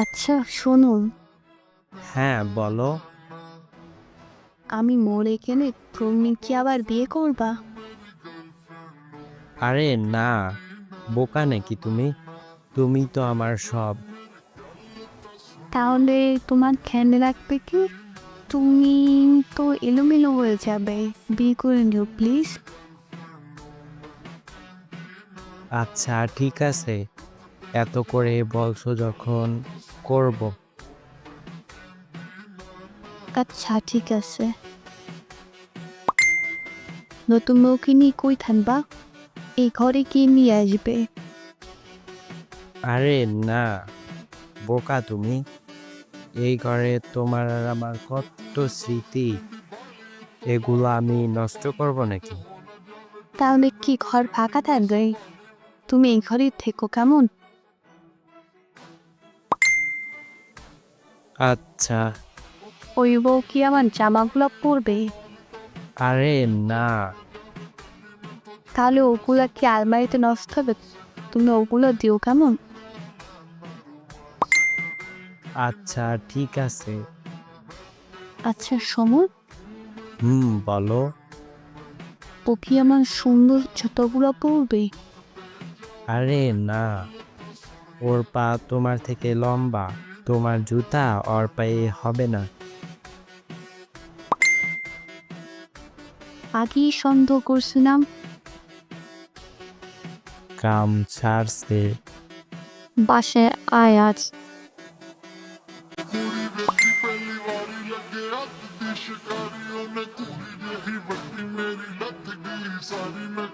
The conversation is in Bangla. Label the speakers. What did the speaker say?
Speaker 1: আচ্ছা শুনুন,
Speaker 2: হ্যাঁ, বলো।
Speaker 1: আমি মরে গেলে তুমি কি আবার বিয়ে করবা?
Speaker 2: আরে না, বোকা নাকি তুমি? তুমি তো আমার সব।
Speaker 1: তাহলে তোমার খেয়াল রাখবে কি? তুমি তো এলোমেলো হয়ে যাবে। বিয়ে করে নিও প্লিজ।
Speaker 2: আচ্ছা ঠিক আছে, এত করে বলছো যখন, করব।
Speaker 1: আচ্ছা ঠিক আছে। নতুন বউকে নিয়ে কই থাকবা? এই ঘরে কে নিয়ে আসবে?
Speaker 2: আরে না, বোকা তুমি। এই ঘরে তোমার আর আমার কত স্মৃতি, এগুলো আমি নষ্ট করব নাকি?
Speaker 1: তাহলে কি ঘর ফাঁকা থাকবে? তুমি এই ঘরে থেকো কেমন?
Speaker 2: আচ্ছা।
Speaker 1: ওই বউ কি আমার জামাগুলো পরবে?
Speaker 2: আরে না।
Speaker 1: তাহলে ওগুলা কি আলমারিতে নষ্ট হবে? তুমি ওগুলো দিও কেমন?
Speaker 2: আচ্ছা ঠিক আছে।
Speaker 1: আচ্ছা সমর,
Speaker 2: বলো।
Speaker 1: ও কি আমার সুন্দর জুতোগুলো পরবে?
Speaker 2: আরে না, ওর পা তোমার থেকে লম্বা, তোমার জুতা ওর পায়ে হবে না।
Speaker 1: আগেই সন্দেহ করছিলাম।
Speaker 2: কাম ছাড়ছে।
Speaker 1: বাসায় আয় আজ।
Speaker 3: ਕੁੜੀ ਵੇਖੀ ਪਹਿਲੀ ਵਾਰੀ ਲੱਗੇ ਹੱਥ ਦੀ ਸ਼ਿਕਾਰੀ ਉਹਨੇ ਕੁੜੀ ਜਿਹੀ ਵੱਡੀ ਮੇਰੀ ਲੱਥ ਗਈ ਸਾਰੀ ਮੈਂ